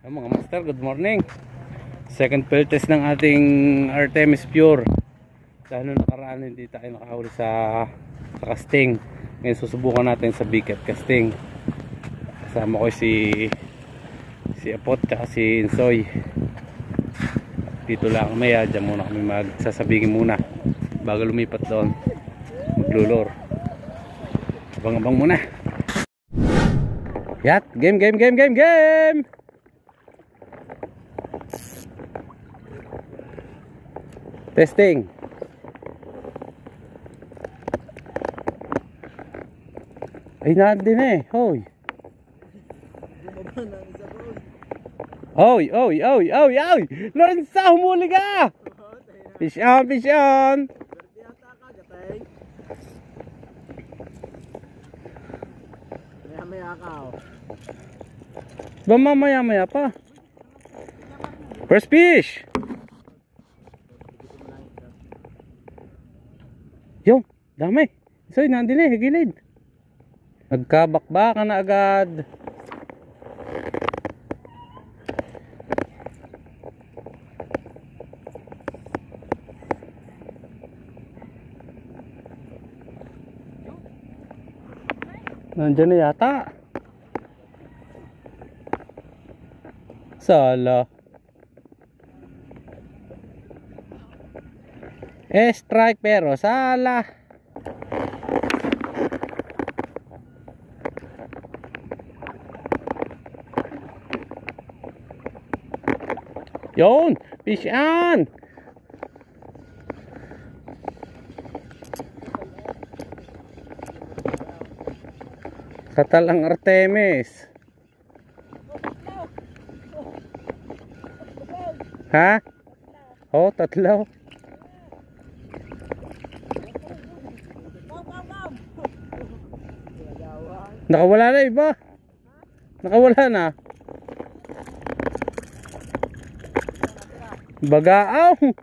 Mga master, good morning. Second field test ng ating Artemis Pure. Sa ano nakaraan hindi tayo nakahuli sa casting. Ngayon susubukan natin sa bigat casting. Kasama ko si Apot at si Insoy. Dito lang maya, dyan muna kami magsasabingin muna bago lumipat doon maglulor. Abang-abang muna. Yat, game. Testing. Ay nandun eh. Hoy. Oy. Lorenza, humuli ka. Fish on. Ba mamaya pa. First fish. Yung, dami. So, nandun eh, gilid. Nagkabakbaka na agad. Nandyan na yata. Sala. Strike pero sala. Yun, fish on. Katalang Artemis. Ha? Oh, tatlo. Nakawala na iba. Nakawala na. Bagaong.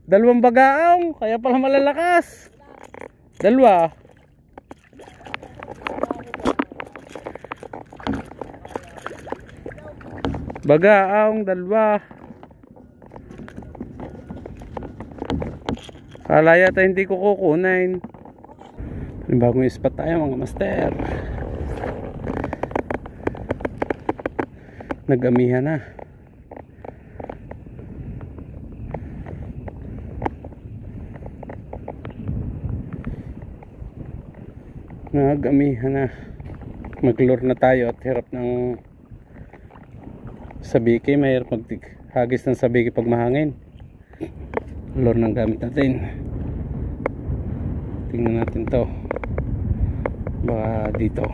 Dalawang bagaong. Kaya pala malalakas. Dalawa. Bagaong, dalawa. Kala yata hindi ko kukunin. Bagong spot tayo mga master. Nag-amihan na. Nag-amihan na. Mag-lure na tayo at hirap ng sabiki. Mahirap maghagis ng sabiki pag mahangin. Lure ng gamit natin. Tingnan natin to. Baka dito.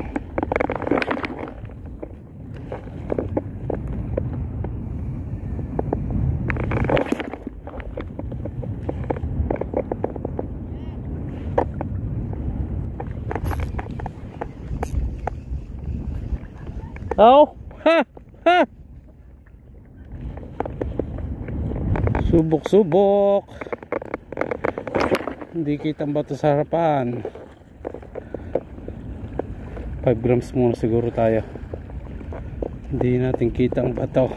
Oh, ha. Subok. Hindi kitang bato sa harapan. 5 grams muna siguro tayo. Hindi natin kita ang bato.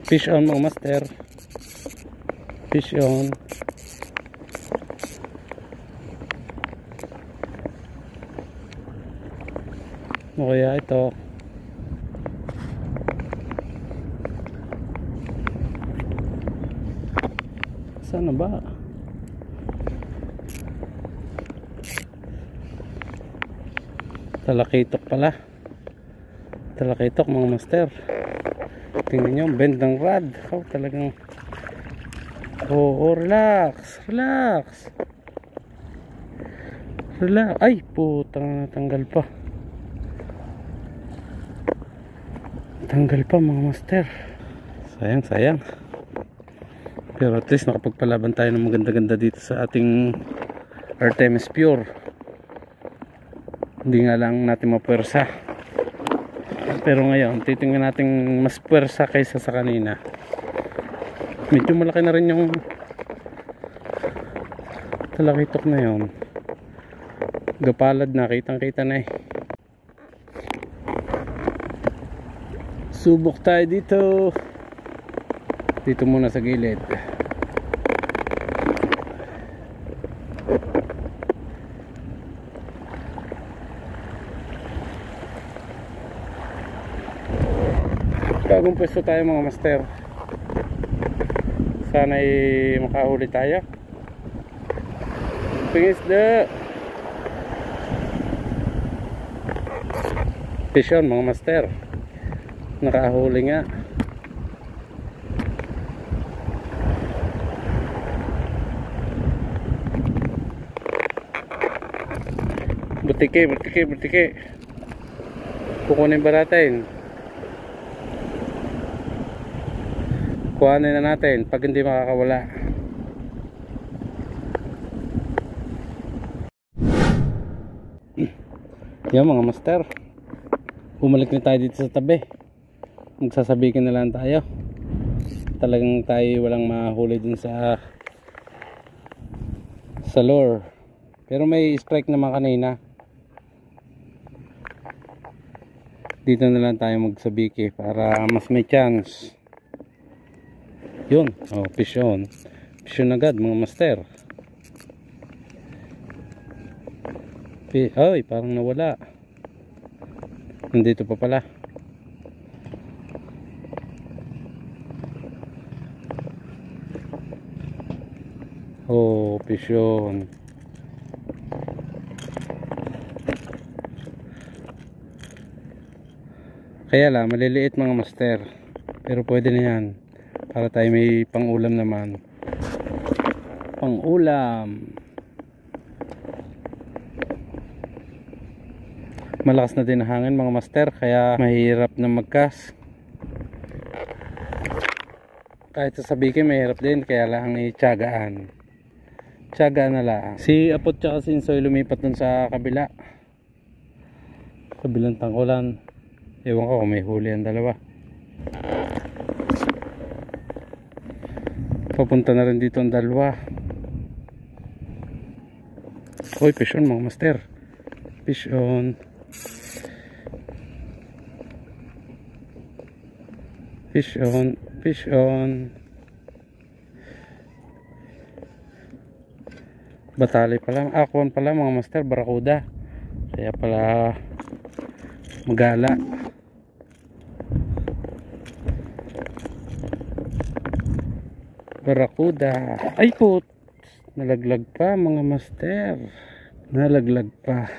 Fish on mga master. Fish on. O kaya ito. Sana ba? Talakitok pala. Talakitok mga master. Tingnan nyo, bend ng rod. Oh, talagang relax. Ay, putang natanggal pa. Tanggal pa mga master. Sayang. Pero at least nakapagpalaban tayo ng maganda-ganda dito sa ating Artemis Pure. Hindi nga lang natin mapwersa. Pero ngayon titingnan natin mas pwersa kaysa sa kanina. Medyo malaki na rin yung talakitok na yun. Gapalad na, kitang kita na eh. Subok tayo dito. Dito muna sa gilid. Bagong pwesto tayo mga master. Sana'y makahuli tayo. Pingisda. Fish on mga master. Nakahuli nga. Butike. Kukunin ba natin? Kuhanin na natin pag hindi makakawala. Yan mga master, bumalik na tayo dito sa tabi. Magsasabihin na lang tayo. Talagang tayo walang mahuli dun sa lure. Pero may strike naman kanina. Dito na lang tayo magsabiki para mas may chance. Yun, oh, fish on agad mga master. Ay, parang nawala. Nandito pa pala. Oh, fish on. Kaya lang, maliliit mga master. Pero pwede na yan. Para tayo may pang-ulam naman. Pang-ulam. Malakas na din ang hangin mga master. Kaya mahirap na magkas. Kahit sasabihin mahirap din. Kaya lang itsagaan. Tsagaan na lang. Si Apot tsaka si Insoy lumipat dun sa kabila. Kabilang tangkulan. Ewan ko kung may huli ang dalawa. Papunta na rin dito ang dalawa. Hoy, fish on mga master. Fish on. Fish on. Fish on. Batali pala. Aquan pala mga master. Barakuda. Kaya pala magala. Barakuda. Ay po, nalaglag pa mga master. Nalaglag pa.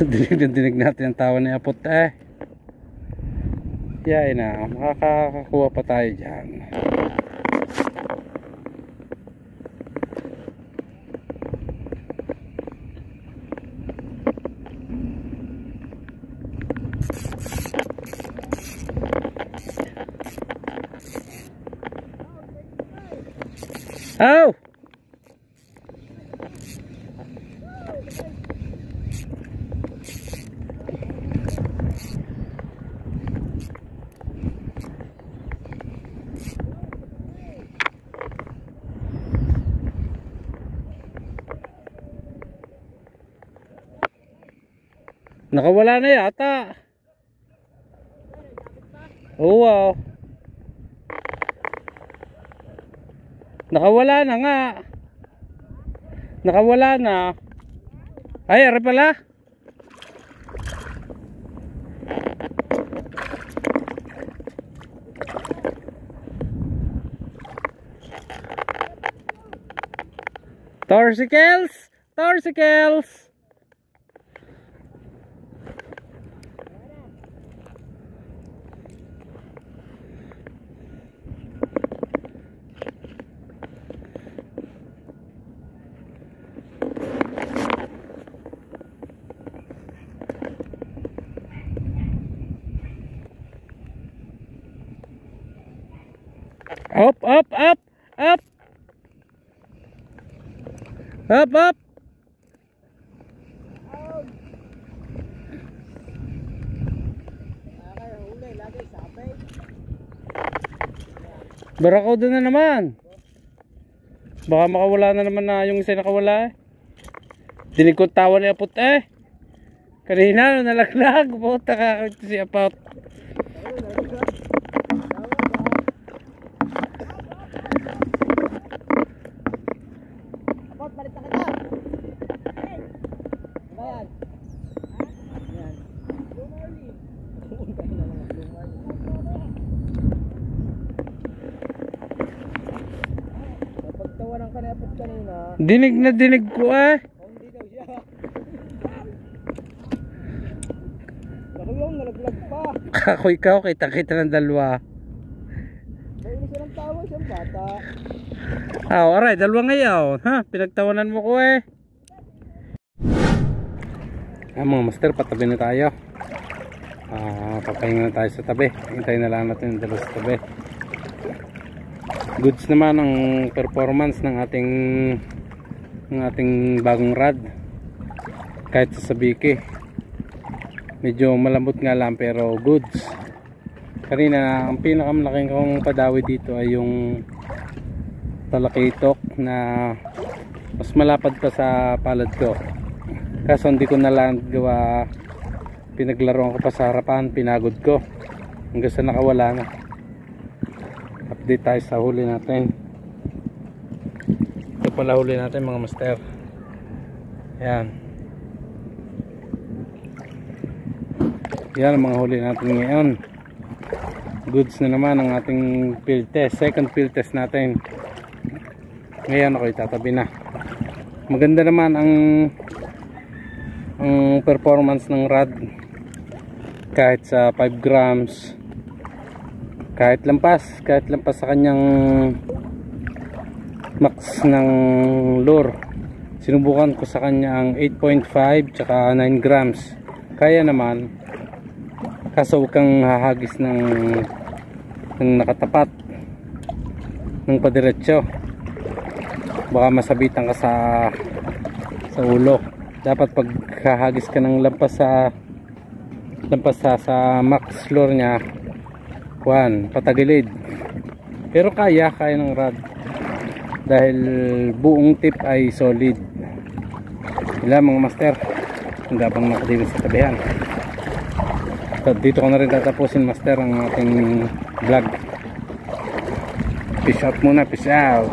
Dinig natin ang tawa ni Apot eh. Yain na, makakakuha pa tayo dyan. Oh! Nakawala na yata. Oo, wow. Nakawala na nga. Nakawala na. Ay, ari pala. Torsicles! Torsicles! Up, up, up, up. Up, up. Barracuda na naman. Baka makawala na naman na yung isa nakawala eh. Dinig ko tawa ni Apot eh. Kanina nalaglag. Puta kakakita si Apot. Apot, balik na kita. Bayan. Yan. Napagtawanan ka ni Apot kanina. Dinig na dinig ko eh. Hindi daw siya. Nakulong, nalaglag pa. Kako ikaw, kita-kita ng dalawa. Nainis siya ng tawa siyang bata. Aray, dalawa ngayon. Ha? Pinagtawanan mo ko eh. Mga master, patabi na tayo. Papahinga na tayo sa tabi. Hintayin na lang natin yung dalawa sa tabi. Goods naman ang performance ng ating bagong rod. Kahit sa Sabiki. Medyo malambot nga lang pero goods. Kanina ang pinakamalaking kong padawi dito ay yung talakitok na mas malapad pa sa palad ko. Kaso hindi ko na lang gawa, pinaglaruan ko pa sa harapan, pinagod ko hanggang sa nakawala na. Update tayo sa huli natin. Ito pala huli natin mga master. Yan. Yan ang mga huli natin ngayon. Goods na naman ang ating field test. Second field test natin. Ngayon ako itatabi na. Maganda naman ang performance ng rod. Kahit sa 5 grams. Kahit lampas sa kanyang max ng lure. Sinubukan ko sa kanya ang 8.5 tsaka 9 grams. Kaya naman. Kaso huwag kang hahagis ng nakatapat ng padiretso, baka masabitan ka sa ulo. Dapat pag hahagis ka ng lampas sa max lure nya, patagilid. Pero kaya ng rod dahil buong tip ay solid. Ila mga master, ang gabang nakadilis sa tabihan. Dito ko na rin tatapusin master ang ating vlog. Peace out muna, peace out.